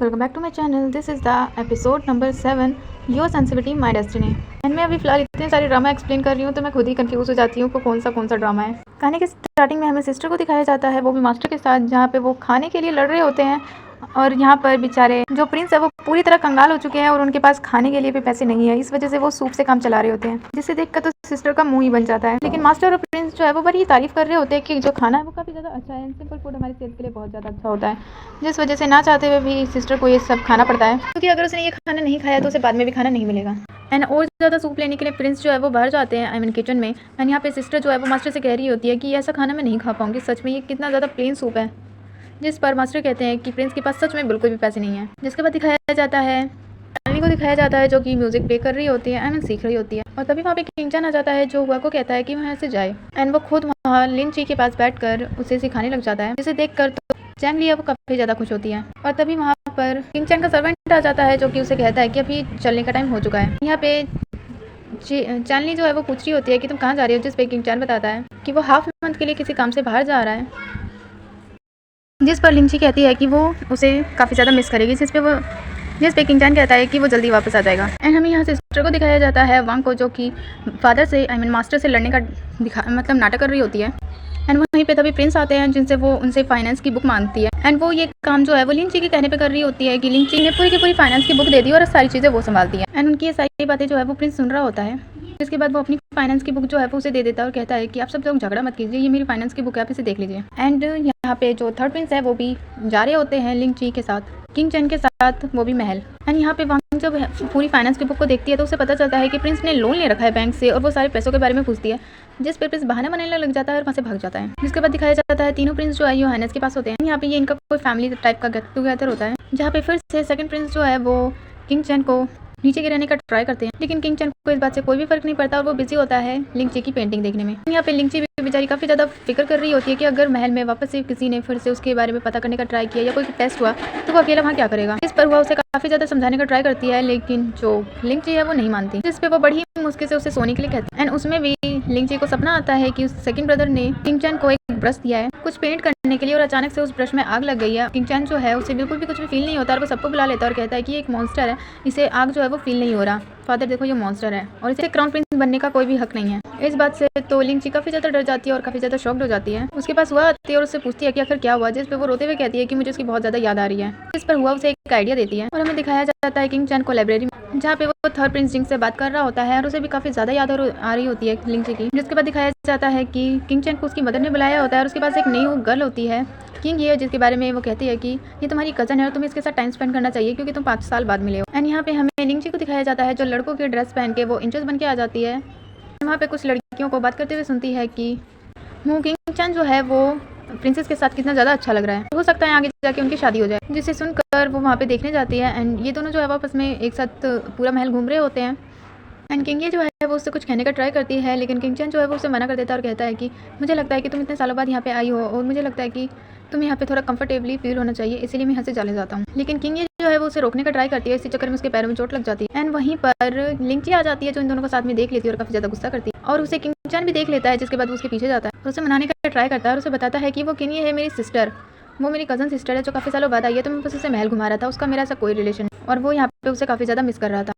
Welcome back to my channel. This is the episode number 7 your sensitivity my destiny. And मैं अभी फिलहाल इतने सारे ड्रामा एक्सप्लेन कर रही हूँ तो मैं खुद ही कंफ्यूज हो जाती हूँ कि कौन सा ड्रामा है। कहानी के स्टार्टिंग में हमें सिस्टर को दिखाया जाता है, वो भी मास्टर के साथ, जहाँ पे वो खाने के लिए लड़ रहे होते हैं और यहाँ पर बेचारे जो प्रिंस है वो पूरी तरह कंगाल हो चुके हैं और उनके पास खाने के लिए भी पैसे नहीं है। इस वजह से वो सूप से काम चला रहे होते हैं, जिसे देखकर तो सिस्टर का मुंह ही बन जाता है। लेकिन मास्टर और प्रिंस जो है वो बड़ी तारीफ कर रहे होते हैं कि जो खाना है वो काफ़ी ज़्यादा अच्छा है, सिंपल फूड हमारी सेहत के लिए बहुत ज़्यादा अच्छा होता है, जिस वजह से ना चाहते हुए भी सिस्टर को ये सब खाना पड़ता है, क्योंकि अगर उसने ये खाना नहीं खाया तो उसे बाद में भी खाना नहीं मिलेगा। एंड और ज़्यादा सूप लेने के लिए प्रिंस जो है वो बाहर जाते हैं, आई मीन किचन में। एंड यहाँ पे सिस्टर जो है वो मास्टर से कह रही होती है कि ऐसा खाना मैं नहीं खा पाऊंगी, सच में ये कितना ज़्यादा प्लेन सूप है। जिस पर मास्टर कहते हैं कि प्रिंस के पास सच में बिल्कुल भी पैसे नहीं है। जिसके बाद दिखाया जाता है शालिनी को दिखाया जाता है जो कि म्यूजिक प्ले कर रही होती है, आई मीन सीख रही होती है। और तभी वहाँ पे किंग-चैन आ जाता है जो हुआ को कहता है कि वहाँ से जाए। एंड वो खुद वहाँ लिन ची के पास बैठकर उसे सिखाने लग जाता है, जिसे देखकर तो चैंग लिया वो काफ़ी ज़्यादा खुश होती है। और तभी वहाँ पर किंग-चैन का सर्वेंट आ जाता है जो कि उसे कहता है कि अभी चलने का टाइम हो चुका है। यहाँ पे चांदनी जो है वो पूछ रही होती है कि तुम कहाँ जा रही हो, जिस पे किंग-चैन बताता है कि वो हाफ मंथ के लिए किसी काम से बाहर जा रहा है, जिस पर लिंची कहती है कि वो उसे काफ़ी ज़्यादा मिस करेगी, जिस पे किंग-चैन कहता है कि वो जल्दी वापस आ जाएगा। एंड हमें यहाँ सिस्टर को दिखाया जाता है वांग को, जो कि फादर से आई मीन मास्टर से लड़ने का मतलब नाटक कर रही होती है। एंड वहीं पे तभी प्रिंस आते हैं जिनसे वो उनसे फाइनेंस की बुक मांगती है। एंड वो ये काम जो है वो लिंची के कहने पे कर रही होती है कि लिंची ने पूरी की पूरी फाइनेंस की बुक दे दी और सारी चीज़ें वो संभालती है। एंड उनकी ये सारी बातें जो है वो प्रिंस सुन रहा होता है। इसके बाद वो अपनी फाइनेंस की बुक जो है वो उसे दे देता है और कहता है कि आप सब लोग झगड़ा मत कीजिए, ये मेरी फाइनेंस की बुक है, आप इसे देख लीजिए। एंड यहाँ पे जो थर्ड प्रिंस है वो भी जा रहे होते हैं लिंची के साथ, किंग-चैन के साथ, वो भी महल। एंड यहाँ पे वांग जब पूरी फाइनेंस की बुक को देखती है तो उसे पता चलता है कि प्रिंस ने लोन ले रखा है बैंक से, और वो सारे पैसों के बारे में पूछती है, जिस पर प्रिंस बहाना बनाने लग जाता है और वहाँ से भाग जाता है। जिसके बाद दिखाया जाता है तीनों प्रिंस जो है योहानेस के पास होते हैं। यहाँ पे ये इनका कोई फैमिली टाइप का गेट टुगेदर होता है, जहाँ पे फिर से सेकंड प्रिंस जो है वो किंग-चैन को नीचे गिराने का ट्राई करते हैं, लेकिन किंग-चैन को इस बात से कोई भी फर्क नहीं पड़ता और वो बिजी होता है लिंची की पेंटिंग देखने में। यहाँ पे लिंची बेचारी काफ़ी ज़्यादा फिक्र कर रही होती है कि अगर महल में वापस से किसी ने फिर से उसके बारे में पता करने का ट्राई किया या कोई टेस्ट हुआ तो वो अकेला वहाँ क्या करेगा। इस पर वह उसे काफ़ी ज़्यादा समझाने का ट्राई करती है, लेकिन जो लिंची है वो नहीं मानती, जिस पे वो बड़ी मुश्किल से उसे सोने के लिए कहती है। एंड उसमें भी लिंची को सपना आता है कि उस सेकंड ब्रदर ने किंग-चैन को एक ब्रश दिया है कुछ पेंट करने के लिए, और अचानक से उस ब्रश में आग लग गई है। किंग-चैन जो है उसे बिल्कुल भी कुछ भी फील नहीं होता और वो सबको बुला लेता है और कहता है कि ये एक मॉन्स्टर है, इसे आग जो है वो फील नहीं हो रहा। फादर देखो ये मॉन्स्टर है और इसे क्राउन प्रिंस बनने का कोई भी हक नहीं है। इस बात से तो लिंची काफ़ी ज़्यादा डर जाती है और काफ़ी ज़्यादा शॉक्ड हो जाती है। उसके पास हुआ आती है और उससे पूछती है कि आखिर क्या हुआ, जिस पे वो रोते हुए कहती है कि मुझे उसकी बहुत ज़्यादा याद आ रही है। इस पर हुआ उसे एक आइडिया देती है और हमें दिखाया जाता है किंग-चैन को लाइब्रेरी में, जहाँ पे वो थर्ड प्रिंस जिंग से बात कर रहा होता है और उसे भी काफ़ी ज़्यादा याद आ रही होती है लिंची की। जिसके बाद दिखाया जाता है कि किंग-चैन को उसकी मदर ने बुलाया होता है और उसके पास एक नई गर्ल होती है किंग ये, जिसके बारे में वो कहती है कि ये तुम्हारी कज़न है और तुम्हें इसके साथ टाइम स्पेंड करना चाहिए क्योंकि तुम 5 साल बाद मिले हो। एंड यहाँ पे हमें लिंची को दिखाया जाता है जो लड़कों की ड्रेस पहन के वो इंचेस बन के आ जाती है। वहाँ पे कुछ लड़कियों को बात करते हुए सुनती है कि किंग-चैन जो है वो प्रिंसेस के साथ कितना ज़्यादा अच्छा लग रहा है, हो सकता है आगे जाके उनकी शादी हो जाए। जिसे सुनकर वो वहाँ पे देखने जाती है। एंड ये दोनों जो है वापस में एक साथ पूरा महल घूम रहे होते हैं। एंड किंग ये जो है वो उससे कुछ कहने का ट्राई करती है, लेकिन किंग-चैन जो है वो उसे मना कर देता है और कहता है कि मुझे लगता है कि तुम इतने सालों बाद यहाँ पे आई हो और मुझे लगता है कि तुम्हें यहाँ पे थोड़ा कंफर्टेबली फील होना चाहिए, इसीलिए मैं यहाँ से चले जाता हूँ। लेकिन किंग ये जो है वो उसे रोकने का ट्राई करती है, इसी चक्कर में उसके पैरों में चोट लग जाती है। एंड वहीं पर लिंची आ जाती है जो इन दोनों को साथ में देख लेती है और काफ़ी ज़्यादा गुस्सा करती है, और उसे किंग-चैन भी देख लेता है, जिसके बाद वो उसके पीछे जाता है, उसे मनाने का ट्राई करता है और उसे बताता है कि वो किंग ये है मेरी सिस्टर, वो मेरी कज़न सिस्टर है जो काफ़ी सालों बाद आई है, तो मैं बस उसे महल घुमा रहा था, उसका मेरा ऐसा कोई रिलेशन और वो यहाँ पे उसे काफ़ी ज़्यादा मिस कर रहा था।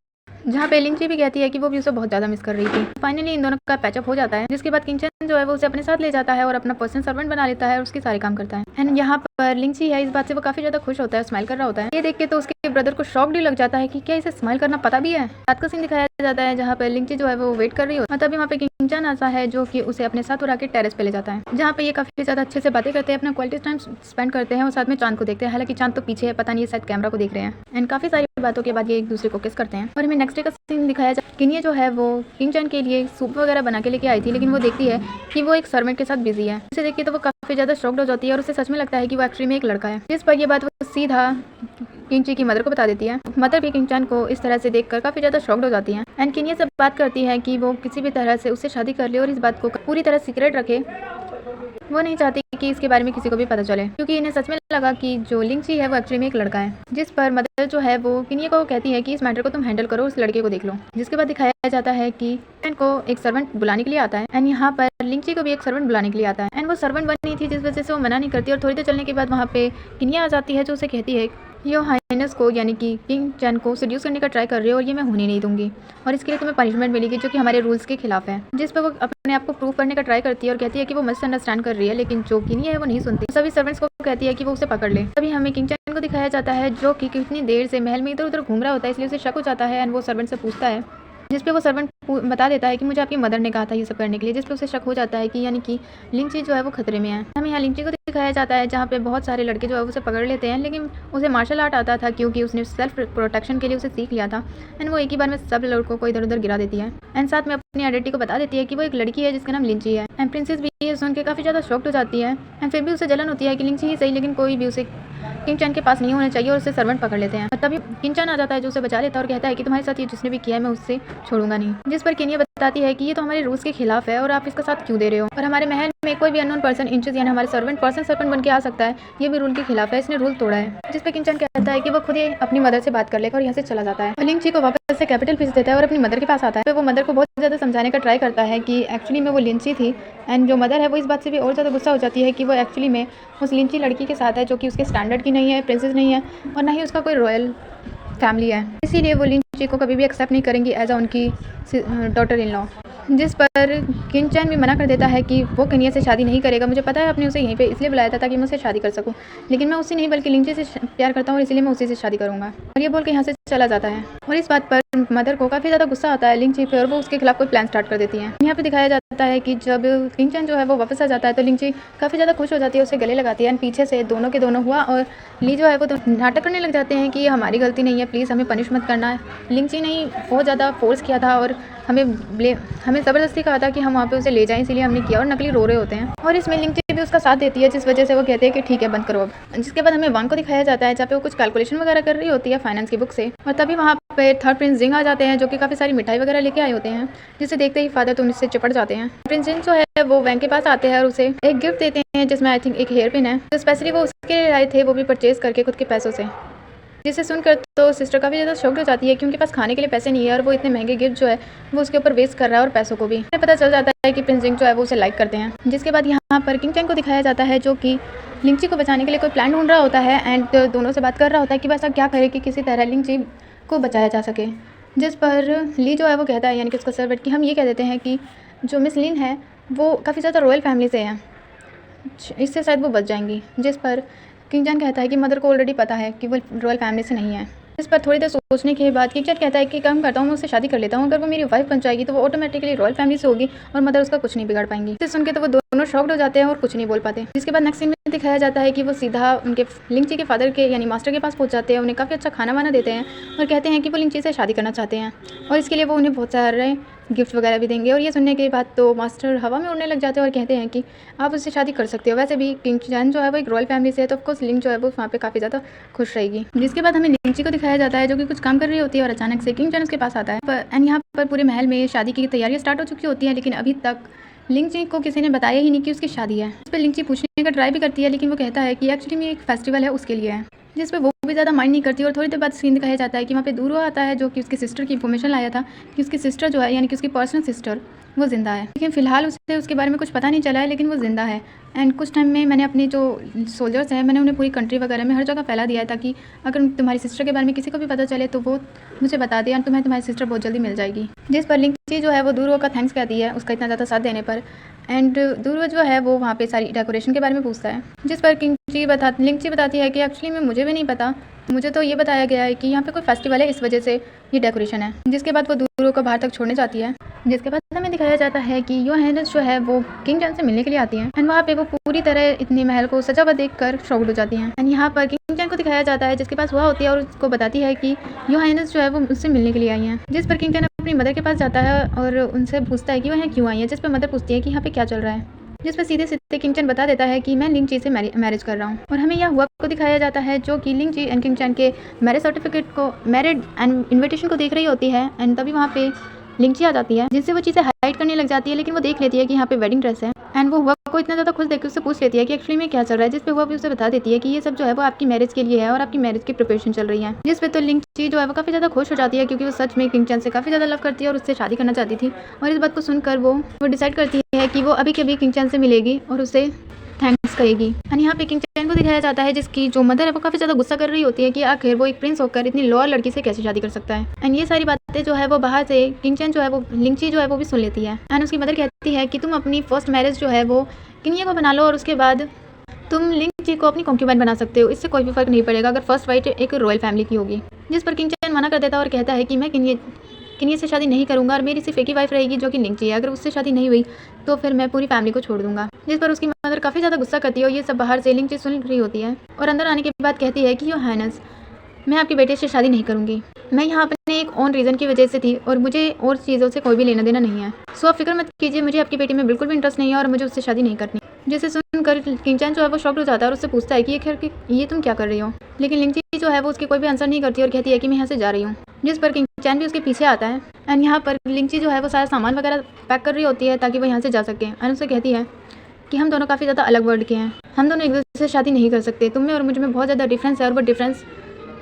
जहाँ पे लिंची भी कहती है कि वो भी उसे बहुत ज़्यादा मिस कर रही थी। फाइनली इन दोनों का पैचअप हो जाता है, जिसके बाद किंग-चैन जो है वो उसे अपने साथ ले जाता है और अपना पर्सनल सर्वेंट बना लेता है और उसके सारे काम करता है। एंड यहाँ पर लिंची है, इस बात से वो काफ़ी ज़्यादा खुश होता है, स्माइल कर रहा होता है। ये देख के तो उसके ब्रदर को शॉक भी लग जाता है कि क्या इसे स्माइल करना पता भी है। रात का सीन दिखाया जाता है जहाँ पर लिंची जो है वो वेट कर रही होती है, तभी वहाँ पे किंग-चैन आता है जो कि उसे अपने साथ उड़ा के टेरेस पे ले जाता है, जहाँ पे ये काफ़ी ज़्यादा अच्छे से बातें करते हैं, अपना क्वालिटी टाइम स्पेंड करते हैं और साथ में चांद को देखते हैं। हालांकि चांद तो पीछे है, पता नहीं शायद कैमरा को देख रहे हैं। एंड काफ़ी सारी बातों के बाद ये एक दूसरे को किस करते हैं। और हमें नेक्स्ट डे का सीन दिखाया जाए, किन्नी जो है वो किंग-चैन के लिए सूप वगैरह बना के लेके आई थी, लेकिन वो देखती है कि वो एक सर्वेंट के साथ बिजी है। इसे देख के तो वो काफ़ी ज़्यादा शॉक्ड हो जाती है और उसे सच में लगता है कि वो एक्चुअली में एक लड़का है, जिस पर ये बात वो सीधा किंग-ची की मदर को बता देती है। मदर भी किंग-चैन को इस तरह से देखकर काफ़ी ज़्यादा शॉक्ड हो जाती है। एंड किन्नी से बात करती है कि वो किसी भी तरह से उससे शादी कर ले और इस बात को पूरी तरह सीक्रेट रखे, वो नहीं चाहती कि इसके बारे में किसी को भी पता चले, क्योंकि इन्हें सच में लगा कि जो लिंची है वो एक्चुअली में एक लड़का है। जिस पर मदर जो है वो किन्नी को कहती है कि इस मैटर को तुम हैंडल करो, उस लड़के को देख लो। जिसके बाद दिखाया जाता है कि को एक सर्वेंट बुलाने के लिए आता है एंड यहाँ पर लिंची को भी एक सर्वेंट बुलाने के लिए आता है एंड वो सर्वेंट बनी थी, जिस वजह से वो मना नहीं करती। और थोड़ी देर चलने के बाद वहाँ पे किन्नी आ जाती है जो उसे कहती है यो हाइनेस को यानी कि किंग चैन को सेड्यूस करने का ट्राई कर रही है और ये मैं होने नहीं दूंगी और इसके लिए तुम्हें पनिशमेंट मिलेगी जो कि हमारे रूल्स के खिलाफ है। जिस पर वो अपने आप को प्रूव करने का ट्राई करती है और कहती है कि वो मिसअंडरस्टैंड कर रही है, लेकिन जो कि नहीं है वो नहीं सुनती। सभी सर्वेंट्स को कहती है कि वो उसे पकड़ ले। तभी हमें किंग चैन को दिखाया जाता है जो कि कितनी देर से महल में इधर उधर घूम रहा होता है, इसलिए उसे शक हो जाता है एंड वो सर्वेंट से पूछता है, जिस पे वो सर्वेंट बता देता है कि मुझे आपकी मदर ने कहा था ये सब करने के लिए, जिस पे उसे शक हो जाता है कि यानी कि लिंची जो है वो खतरे में है। हमें यहाँ लिंची को दिखाया जाता है जहाँ पे बहुत सारे लड़के जो है उसे पकड़ लेते हैं, लेकिन उसे मार्शल आर्ट आता था क्योंकि उसने सेल्फ प्रोटेक्शन के लिए उसे सीख लिया था एंड वो एक ही बार में सब लड़कों को इधर उधर गिरा देती है एंड साथ में अपनी आइडेंटिटी को बता देती है कि वो एक लड़की है जिसका नाम लिंची है। एंड प्रिंसेस भी ये सुन के काफ़ी ज़्यादा शॉक्ड हो जाती है एंड फिर भी उसे जलन होती है कि लिंची ही सही, लेकिन कोई भी उसे किंग चैन के पास नहीं होना चाहिए और उसे सर्वेंट पकड़ लेते हैं। तभी किंग चैन आ जाता है जो उसे बचा लेता है और कहता है कि तुम्हारे साथ ये जिसने भी किया है मैं उससे छोड़ूंगा नहीं। जिस पर केनिया बताती है कि ये तो हमारे रूल्स के खिलाफ है और आप इसका साथ क्यों दे रहे हो, और हमारे महल में कोई भी अननोन पर्सन इंचेस यानी हमारे सर्वेंट बन के आ सकता है, ये भी रूल के खिलाफ है, इसने रूल तोड़ा है। जिस पर किंग चैन कहता है कि वो खुद ही अपनी मदर से बात कर लेगा और यहाँ से चला जाता है। लिंची को वापस से कैपिटल भेज देता है और अपनी मदर के पास आता है। वो मदर को बहुत ज़्यादा समझाने का ट्राई करता है कि एक्चुअली में वो लिंची थी एंड जो मदर है वो इस बात से भी और ज़्यादा गुस्सा हो जाती है कि वो एक्चुअली में उस लिंची लड़की के साथ है जो कि उसके स्टैंडर्ड की नहीं है, प्रिंसेस नहीं है और ना ही उसका कोई रॉयल फैमिली है, इसीलिए वो लिंची को कभी भी एक्सेप्ट नहीं करेंगी एज अ उनकी डॉटर इन लॉ। जिस पर किंग चैन भी मना कर देता है कि वो कनिया से शादी नहीं करेगा, मुझे पता है आपने उसे यहीं पे इसलिए बुलाया था ताकि मैं उससे शादी कर सकूं, लेकिन मैं उससे नहीं बल्कि लिंची से प्यार करता हूं और इसलिए मैं उसी से शादी करूंगा। और ये बोल के यहाँ से चला जाता है और इस बात पर मदर को काफ़ी ज़्यादा गुस्सा आता है लिंची पे और वो उसके खिलाफ कोई प्लान स्टार्ट कर देती है। यहाँ पे दिखाया जाता है कि जब किंग चैन जो है वो वापस आ जाता है तो लिंची काफ़ी ज़्यादा खुश हो जाती है, उसे गले लगाती है एंड पीछे से दोनों के दोनों हुआ और ली जो है वो तो नाटक करने लग जाते हैं कि ये हमारी गलती नहीं है, प्लीज़ हमें पनिश मत करना है। लिंची ने बहुत ज़्यादा फोर्स किया था और हमें ज़बरदस्ती कहा था कि हम वहाँ पे उसे ले जाएं, इसीलिए हमने किया और नकली रो रहे होते हैं और इसमें लिंची भी उसका साथ देती है, जिस वजह से वो कहते हैं कि ठीक है बंद करो अब। जिसके बाद हमें वांग को दिखाया जाता है जहाँ पे वो कुछ कैलकुलेशन वगैरह कर रही होती है फाइनेंस की बुक से, और तभी वहाँ पे थर्ड प्रिंस जिंग आ जाते हैं जो कि काफ़ी सारी मिठाई वगैरह लेके आए होते हैं, जिसे देखते ही फादर तो उनसे चिपट जाते हैं। प्रिंस जिंग जो है वो वैंग के पास आते हैं और उसे एक गिफ्ट देते हैं जिसमें आई थिंक एक हेयर पिन है, जो स्पेशली वो उसके लिए आए थे, वो भी परचेज करके खुद के पैसों से। जिसे सुनकर तो सिस्टर काफ़ी ज़्यादा शॉक्ड हो जाती है कि उनके पास खाने के लिए पैसे नहीं है और वो इतने महंगे गिफ्ट जो है वो उसके ऊपर वेस्ट कर रहा है और पैसों को भी। पता चल जाता है कि प्रिंस जिंग जो है वो उसे लाइक करते हैं। जिसके बाद यहाँ पर किंग चैन को दिखाया जाता है जो कि लिंची को बचाने के लिए कोई प्लान ढूंढ रहा होता है एंड दोनों से बात कर रहा होता है कि वैसा क्या करे कि किसी तरह लिंची को बचाया जा सके। जिस पर ली जो है वो कहता है यानी कि उसका सर्वेंट कि हम ये कह देते हैं कि जो मिस लिन है वो काफ़ी ज़्यादा रॉयल फैमिली से है, इससे शायद वो बच जाएंगी। जिस पर किंग चैन कहता है कि मदर को ऑलरेडी पता है कि वो रॉयल फैमिली से नहीं है। इस पर थोड़ी देर सोचने के बाद किंग चैन कहता है कि काम करता हूँ मैं उससे शादी कर लेता हूँ, अगर वो मेरी वाइफ बन जाएगी तो वो ऑटोमेटिकली रॉयल फैमिली से होगी और मदर उसका कुछ नहीं बिगाड़ पाएंगी। इसे सुन के तो वो दोनों शॉक्ड हो जाते हैं और कुछ नहीं बोल पाते। जिसके बाद नेक्स्ट सीन में दिखाया जाता है कि वो सीधा उनके लिंची के फादर के यानी मास्टर के पास पहुँच जाते हैं, उन्हें काफ़ी अच्छा खाना वाना देते हैं और कहते हैं कि वो लिंची से शादी करना चाहते हैं और इसके लिए वो उन्हें बहुत सारे गिफ्ट वगैरह भी देंगे। और ये सुनने के बाद तो मास्टर हवा में उड़ने लग जाते हैं और कहते हैं कि आप उससे शादी कर सकते हो, वैसे भी किंग चैन जो है वो एक रॉयल फैमिली से है तो ऑफकोर्स लिंक जो है वो वहाँ पे काफ़ी ज़्यादा खुश रहेगी। जिसके बाद हमें लिंची को दिखाया जाता है जो कि कुछ काम कर रही होती है और अचानक से किंग चैन उसके पास आता है एंड यहाँ पर पूरे महल में शादी की तैयारियाँ स्टार्ट हो चुकी होती हैं, लेकिन अभी तक लिंची को किसी ने बताया ही नहीं कि उसकी शादी है। इस पर लिंची पूछने का ट्राई भी करती है लेकिन वो कहता है कि एक्चुअली में एक फेस्टिवल है उसके लिए है, जिस पर वो भी ज़्यादा माइंड नहीं करती। और थोड़ी देर बाद सीन दिखाया जाता है कि वहाँ पे दूर आता है जो कि उसकी सिस्टर की इन्फॉर्मेशन लाया था कि उसकी सिस्टर जो है यानी कि उसकी पर्सनल सिस्टर वो ज़िंदा है, लेकिन फ़िलहाल उसे उसके बारे में कुछ पता नहीं चला है, लेकिन वो ज़िंदा है। एंड कुछ टाइम में मैंने अपने जो सोल्जर्स हैं मैंने उन्हें पूरी कंट्री वगैरह में हर जगह फैला दिया है ताकि अगर तुम्हारी सिस्टर के बारे में किसी को भी पता चले तो वो मुझे बता दे और तुम्हें तुम्हारी सिस्टर बहुत जल्दी मिल जाएगी। जिस पर लिंची जो है वो दूर का थैंक्स कहती है उसका इतना ज़्यादा साथ देने पर एंड दूर जो है वो वहाँ पे सारी डेकोरेशन के बारे में पूछता है, जिस पर लिंची बताती है कि एक्चुअली में मुझे भी नहीं पता, मुझे तो ये बताया गया है कि यहाँ पे कोई फेस्टिवल है इस वजह से ये डेकोरेशन है। जिसके बाद वो दूर को बाहर तक छोड़ने जाती है। जिसके बाद हमें दिखाया जाता है कि यो हैनस जो है वो किंग चैन से मिलने के लिए आती है एंड वहाँ पे वो पूरी तरह इतनी महल को सजा हुआ देखकर शॉक्ड हो जाती हैं। एंड यहाँ पर किंग चैन को दिखाया जाता है जिसके पास हुआ होती है और उसको बताती है कि यो हैनस जो है वो उससे मिलने के लिए आई हैं। जिस पर किंग चैन अपनी मदर के पास जाता है और उनसे पूछता है कि वो यहाँ क्यों आई है, जिस पर मदर पूछती है कि यहाँ पे क्या चल रहा है, जिस पर सीधे सीधे किंग चैन बता देता है कि मैं लिंची से मैरिज कर रहा हूँ। और हमें यह हुआ को दिखाया जाता है जो कि लिंची एंड किंग चैन के मैरिज सर्टिफिकेट को मैरिड एंड इन्विटेशन को देख रही होती है एंड तभी वहाँ पे लिंची आ जाती है जिससे वो चीज़ें हाइड करने लग जाती है, लेकिन वो देख लेती है कि यहाँ पे वेडिंग ड्रेस है एंड वो हुआ को इतना ज़्यादा खुश देख के उससे पूछ लेती है कि एक्चुअली में क्या चल रहा है, जिस पे हुआ भी उसे बता देती है कि ये सब जो है वो आपकी मैरिज के लिए है और आपकी मैरिज की प्रिपरेशन चल रही है। जिस पे तो लिंची जो है वो काफ़ी ज़्यादा खुश हो जाती है क्योंकि वो सच में किंग चैन से काफ़ी ज़्यादा लव करती है और उससे शादी करना चाहती थी। और इस बात को सुनकर वो डिसाइड करती है कि वो अभी के अभी किंग चैन से मिलेगी और उसे थैंक्स कहेगी। एंड यहाँ पे किंग चैन को दिखाया जाता है जिसकी जो मदर है वो काफ़ी ज़्यादा गुस्सा कर रही होती है कि आखिर वो एक प्रिंस होकर इतनी लोअर लड़की से कैसे शादी कर सकता है। एंड ये सारी बातें जो है वो बाहर से किंग चैन जो है वो लिंगची जो है वो भी सुन लेती है। एंड उसकी मदर कहती है कि तुम अपनी फर्स्ट मैरिज जो है वो किंग को बना लो और उसके बाद तुम लिंगची को अपनी कॉन्क्यूबाइन बना सकते हो, इससे कोई भी फर्क नहीं पड़ेगा अगर फर्स्ट वाइफ एक रॉयल फैमिली की होगी। जिस पर किंग चैन मना कर देता है और कहता है कि मैं किन्ही से शादी नहीं करूंगा और मेरी सिर्फ एक ही वाइफ रहेगी जो कि लिंगची है, अगर उससे शादी नहीं हुई तो फिर मैं पूरी फैमिली को छोड़ दूंगा। जिस पर उसकी मदर काफ़ी ज़्यादा गुस्सा करती है और ये सब बाहर से लिंगची सुन रही होती है और अंदर आने के बाद कहती है कि योर हाइनेस, मैं आपके बेटे से शादी नहीं करूंगी, मैं यहाँ अपने एक ऑन रीज़न की वजह से थी और मुझे और चीज़ों से कोई भी लेना देना नहीं है। सो आप फिक्र मत कीजिए, मुझे आपकी बेटी में बिल्कुल भी इंटरेस्ट नहीं है और मुझे उससे शादी नहीं करनी। जिसे सुनकर किंग चैन जो है वो शॉक्ड हो जाता है और उससे पूछता है कि ये तुम क्या कर रही हो। लेकिन लिंगची जो है वो उसकी कोई भी आंसर नहीं करती और कहती है कि मैं यहाँ से जा रही हूँ। जिस पर किंग चैन भी उसके पीछे आता है एंड यहाँ पर लिंगची जो है वो सारा सामान वगैरह पैक कर रही होती है ताकि वो यहाँ से जा सके। एंड उससे कहती है कि हम दोनों काफ़ी ज़्यादा अलग वर्ल्ड के हैं, हम दोनों एक दूसरे से शादी नहीं कर सकते, तुम में और मुझ में बहुत ज़्यादा डिफरेंस है और वो डिफरेंस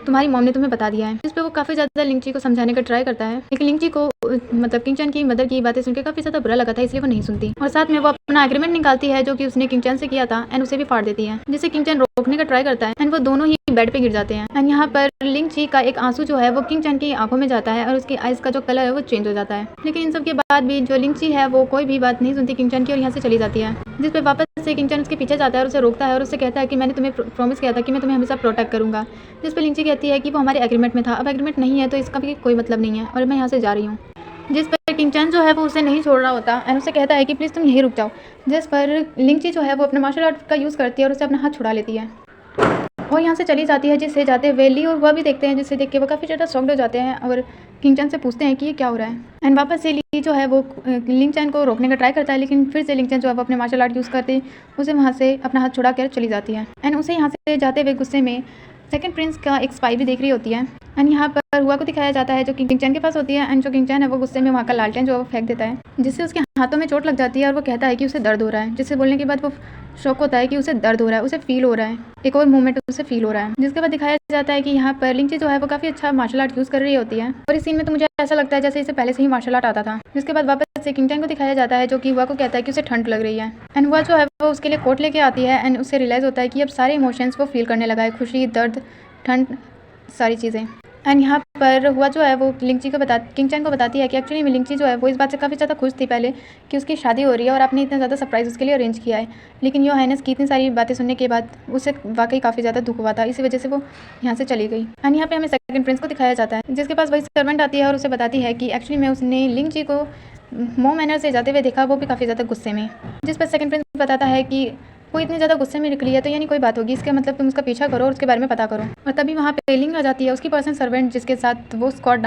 तुम्हारी मॉम ने तुम्हें बता दिया है। जिस पे वो काफ़ी ज़्यादा लिंगची को समझाने का ट्राई करता है, लेकिन लिंगची को मतलब किंग चैन की मदर की बातें सुनकर काफ़ी ज़्यादा बुरा लगा था, इसलिए वो नहीं सुनती और साथ में वो अपना एग्रीमेंट निकालती है जो कि उसने किंग चैन से किया था एंड उसे भी फाड़ देती है, जिसे किंग चैन रोकने का ट्राई करता है एंड वो दोनों ही बेड पे गिर जाते हैं। एंड यहाँ पर लिंगची का एक आंसू जो है वो किंग चैन की आंखों में जाता है और उसकी आइज का जो कलर है वो चेंज हो जाता है। लेकिन इन सब के बाद भी जो लिंगची है वो कोई भी बात नहीं सुनती किंग चैन की और यहाँ से चली जाती है। जिस पे वापस से किंग चैन उसके पीछे जाता है और उसे रोकता है और उससे कहता है कि मैंने तुम्हें प्रॉमिस किया था कि मैं तुम्हें हमेशा प्रोटेक्ट करूंगा। जिस पे लिंगची कहती है कि वो हमारे एग्रीमेंट में था, अब एग्रीमेंट नहीं है तो इसका भी कोई मतलब नहीं है और मैं यहाँ से जा रही हूँ। जिस पर किंग चैन जो है वो उसे नहीं छोड़ रहा होता एंड उसे कहता है कि प्लीज़ तुम यहीं रुक जाओ। जिस पर लिंगची जो है वो अपने मार्शल आर्ट का यूज़ करती है और उसे अपना हाथ छुड़ा लेती है और यहाँ से चली जाती है। जिससे जाते हुए ली और वह भी देखते हैं, जिससे देख के वो काफ़ी ज़्यादा शॉक्ड हो जाते हैं और किंग चैन से पूछते हैं कि ये क्या हो रहा है। एंड वापस से ली जो है वो लिंग चैन को रोकने का ट्राई करता है, लेकिन फिर से लिंग चैन जो है वो अपने मार्शल आर्ट यूज़ करते उसे वहाँ से अपना हाथ छुड़ा कर चली जाती है। एंड उसे यहाँ से जाते हुए गुस्से में सेकंड प्रिंस का एक स्पाई भी देख रही होती है एंड यहाँ पर हुआ को दिखाया जाता है जो किंग चैन के पास होती है एंड जो किंग चैन है वो गुस्से में वहाँ का लालटेन जो वो फेंक देता है, जिससे उसके हाथों में चोट लग जाती है और वो कहता है कि उसे दर्द हो रहा है। जिससे बोलने के बाद वो शौक होता है कि उसे दर्द हो रहा है, उसे फील हो रहा है, एक और मूवमेंट उसे फील हो रहा है। जिसके बाद दिखाया जाता है कि यहाँ पर लिंगची जो है वो काफ़ी अच्छा मार्शल आर्ट यूज़ कर रही होती है और इस सीन में तो मुझे ऐसा लगता है जैसे इसे पहले से ही मार्शल आर्ट आता था। जिसके बाद वापस से किंग चैन को दिखाया जाता है जो कि हुआ को कहता है कि उसे ठंड लग रही है एंड हुआ जो है वो उसके लिए कोट लेके आती है एंड उससे रियलाइज़ होता है कि अब सारे इमोशंस वो फील करने लगा है, खुशी, दर्द, ठंड, सारी चीज़ें। एंड यहाँ पर हुआ जो है वो किंग चैन को बताती है कि एक्चुअली में लिंगची जो है वो इस बात से काफ़ी ज़्यादा खुश थी पहले कि उसकी शादी हो रही है और आपने इतना ज़्यादा सरप्राइज़ उसके लिए अरेंज किया है, लेकिन योर हाइनेस की इतनी सारी बातें सुनने के बाद उसे वाकई काफ़ी ज़्यादा दुख हुआ था, इसी वजह से वो यहाँ से चली गई। एंड यहाँ पे हमें सेकंड प्रिंस को दिखाया जाता है जिसके पास वही सर्वेंट आती है और उसे बताती है कि एक्चुअली में उसने लिंगची को मो मैनर से जाते हुए देखा, वो भी काफ़ी ज़्यादा गुस्से में। जिस पर सेकंड प्रिंस बताता है कि वो इतनी ज़्यादा गुस्से में निकली है तो यानी कोई बात होगी, इसका मतलब तुम उसका पीछा करो और उसके बारे में पता करो। और तभी वहाँ पे लिंग आ जाती है, उसकी पर्सनल सर्वेंट, जिसके साथ वो स्क्वाड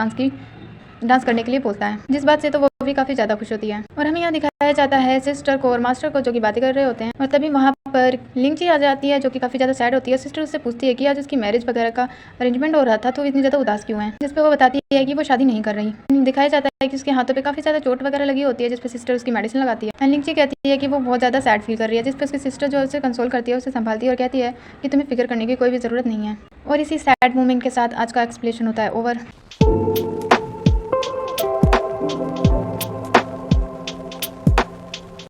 डांस करने के लिए बोलता है, जिस बात से तो वो भी काफ़ी ज़्यादा खुश होती है। और हमें यहाँ दिखाया जाता है सिस्टर को और मास्टर को जो कि बातें कर रहे होते हैं और तभी वहाँ पर लिंगची आ जाती है जो कि काफ़ी ज़्यादा सैड होती है। सिस्टर उससे पूछती है कि आज उसकी मैरिज वगैरह का अरेंजमेंट हो रहा था तो इतनी ज़्यादा उदास क्यों है। जिस पर वो बताती है कि वो शादी नहीं कर रही। दिखाया जाता है कि उसके हाथों पे काफ़ी ज़्यादा चोट वगैरह लगी होती है, जिस पर सिस्टर उसकी मेडिसिन लगाती है एंड लिंगची कहती है कि वो बहुत ज़्यादा सैड फील कर रही है, जिस पर उसकी सिस्टर जो उसे कंसोल करती है, उसे संभालती है और कहती है कि तुम्हें फिक्र करने की कोई भी ज़रूरत नहीं है। और इसी सैड मोमेंट के साथ आज का एक्सप्लेनेशन होता है ओवर।